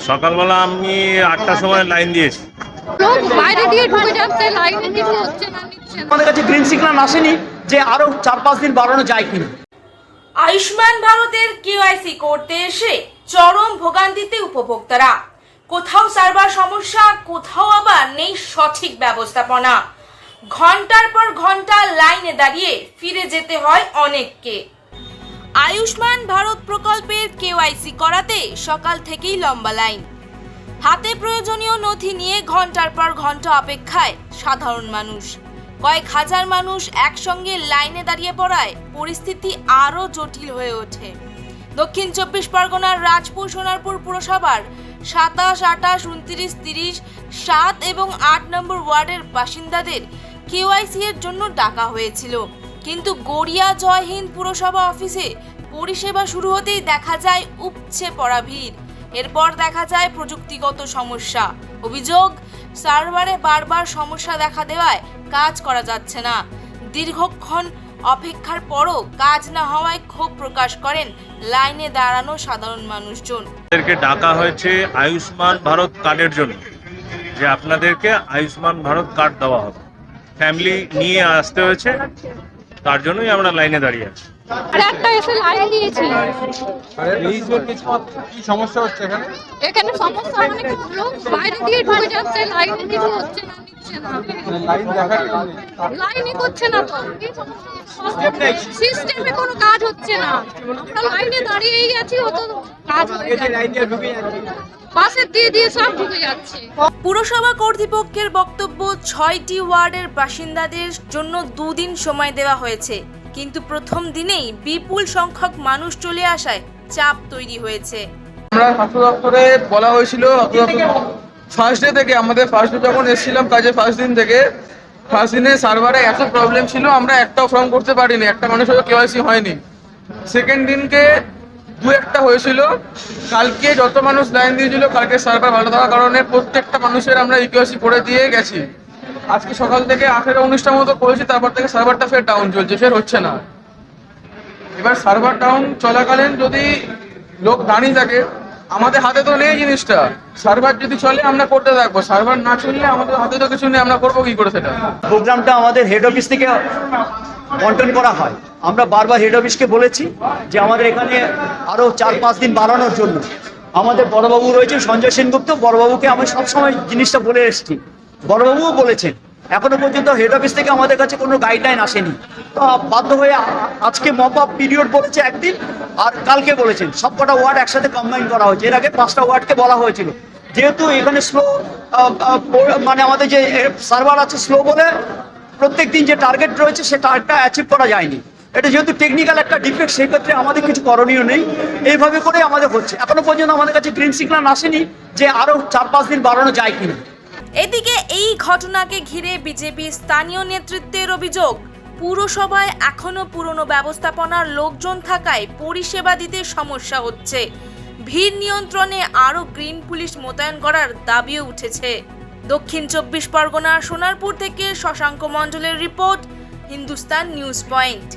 সকালবেলা আমি 8টার সময় লাইন দিয়েছি। লোক বাইরে দিয়ে ঢুকে যাচ্ছে, লাইনে কিছু হচ্ছে না, নিচ্ছে না। আমাদের কাছে গ্রিন সিগন্যাল আসেনি যে আরো 4-5 দিন বাড়ানো যায় কিনা। আয়ুষ্মান ভারতের কেওয়াইসি করতে এসে চরম ভোগান্তিতে উপভোক্তারা। কোথাও সার্ভার সমস্যা, কোথাও আবার নেই সঠিক ব্যবস্থাপনা। ঘন্টার পর ঘন্টা লাইনে দাঁড়িয়ে ফিরে যেতে হয় অনেককে। আয়ুষ্মান ভারত প্রকল্পের কেওয়াইসি করাতে সকাল থেকেই লম্বা লাইন। হাতে প্রয়োজনীয় নথি নিয়ে ঘন্টার পর ঘন্টা অপেক্ষায় সাধারণ মানুষ। কয়েক হাজার মানুষ একসঙ্গে লাইনে দাঁড়িয়ে পড়ায় পরিস্থিতি আরও জটিল হয়ে ওঠে। দক্ষিণ 24 পরগনার রাজপুর সোনারপুর পুরসভার 27, 28, 29, 30, 7 এবং 8 নম্বর ওয়ার্ডের বাসিন্দাদের কেওয়াইসি এর জন্য ডাকা হয়েছিল, কিন্তু গড়িয়া জয় হিন্দ পুরসভা অফিসে পরিষেবা শুরু হতেই দেখা যায় উপচে পড়া ভিড়। এরপর দেখা যায় প্রযুক্তিগত সমস্যা। অভিযোগ, সার্ভারে বারবার সমস্যা দেখা দেওয়ায় কাজ করা যাচ্ছে না। দীর্ঘক্ষণ অপেক্ষার পরও কাজ না হওয়ায় ক্ষোভ প্রকাশ করেন লাইনে দাঁড়ানো সাধারণ মানুষজন। আপনাদেরকে ডাকা হয়েছে আয়ুষ্মান ভারত কার্ডের জন্য, যে আপনাদেরকে আয়ুষ্মান ভারত কার্ড দেওয়া হবে। ফ্যামিলি নিয়ে আসতে হয়েছে, তার জন্যই আমরা লাইনে দাঁড়িয়ে আছি। আর একটা এসে লাইন দিয়েছি। কি সমস্যা হচ্ছে এখানে? এখানে সমস্যা মানে লোক বাইরে দিয়ে ঢুকে যাচ্ছে, লাইনে কিছু হচ্ছে না, নিচ্ছে না। লাইন দেখার লাইনই করছে না তো, সিস্টেমে কোনো কাজ হচ্ছে না। আমরা লাইনে দাঁড়িয়েই আছি, অত কাজ হয়ে যাচ্ছে। পাশের দিয়ে সব ঢুকে যাচ্ছে। পুরসভা কর্তৃপক্ষের বক্তব্য, 6টি ওয়ার্ডের বাসিন্দাদের জন্য 2 দিন সময় দেওয়া হয়েছে, কিন্তু প্রথম দিনেই বিপুল সংখ্যক মানুষ চলে আসায় চাপ তৈরি হয়েছে। আমরা স্বাস্থ্য দপ্তরে বলা হয়েছিল ফার্স্ট ডে থেকে, আমাদের ফার্স্ট ডে যখন এসেছিলাম কাজে, ফার্স্ট দিনে সার্ভারে এত প্রবলেম ছিল, আমরা একটাও ফর্ম করতে পারিনি, একটা মানুষের কেওয়াইসি হয়নি। সেকেন্ড দিনকে 2-1টা হয়েছিল। কালকে যত মানুষ লাইন দিয়েছিল, কালকে সার্ভার ভালো থাকার কারণে প্রত্যেকটা মানুষের আমরা কেওয়াইসি করে দিয়ে গেছি। আজকে সকাল থেকে 18-19টা মতো করেছি, তারপর থেকে সার্ভারটা ফের ডাউন চলছে, ফের হচ্ছে না। এবার সার্ভার ডাউন চলাকালীন যদি লোক দাঁড়িয়ে থাকে, আমাদের হাতে তো নেই জিনিসটা। সার্ভার যদি চলে আমরা করতে থাকবো, সার্ভার না চললে আমাদের হাতে তো কিছু নেই, আমরা করবো কি করে সেটা। প্রোগ্রামটা আমাদের হেড অফিস থেকে বন্টন করা হয়। আমরা বারবার হেড অফিসকে বলেছি যে আমাদের এখানে আরো 4-5 দিন বাড়ানোর জন্য। আমাদের বড়বাবু রয়েছে সঞ্জয় সেনগুপ্ত, বড়বাবুকে আমি সবসময় জিনিসটা বলে এসেছি, বড়বাবুও বলেছেন। এখনো পর্যন্ত হেড অফিস থেকে আমাদের কাছে কোনো গাইডলাইন আসেনি। তো বাধ্য হয়ে আজকে মপ আপ পিরিয়ড বলেছে একদিন, আর কালকে বলেছেন সবকটা ওয়ার্ড একসাথে কম্বাইন করা হয়েছে। এর আগে 5টা ওয়ার্ডকে বলা হয়েছিল, যেহেতু এখানে স্লো, মানে আমাদের যে সার্ভার আছে স্লো বলে প্রত্যেক দিন যে টার্গেট রয়েছে সে টার্গেটটা অ্যাচিভ করা যায়নি। এটা যেহেতু টেকনিক্যাল একটা ডিফেক্ট, সেই ক্ষেত্রে আমাদের কিছু করণীয় নেই, এইভাবে করে আমাদের হচ্ছে। এখনো পর্যন্ত আমাদের কাছে গ্রিন সিগন্যাল আসেনি যে আরো 4-5 দিন বাড়ানো যায় কিনা। এদিকে এই ঘটনাকে ঘিরে বিজেপি স্থানীয় নেতৃত্বের অভিযোগ, পুরসভায় এখনো পুরনো ব্যবস্থাপনার লোকজন থাকায় পরিষেবা দিতে সমস্যা হচ্ছে। ভিড় নিয়ন্ত্রণে আরও গ্রিন পুলিশ মোতায়েন করার দাবিও উঠেছে। দক্ষিণ 24 পরগনার সোনারপুর থেকে শশাঙ্ক মণ্ডলের রিপোর্ট, হিন্দুস্তান নিউজ পয়েন্ট।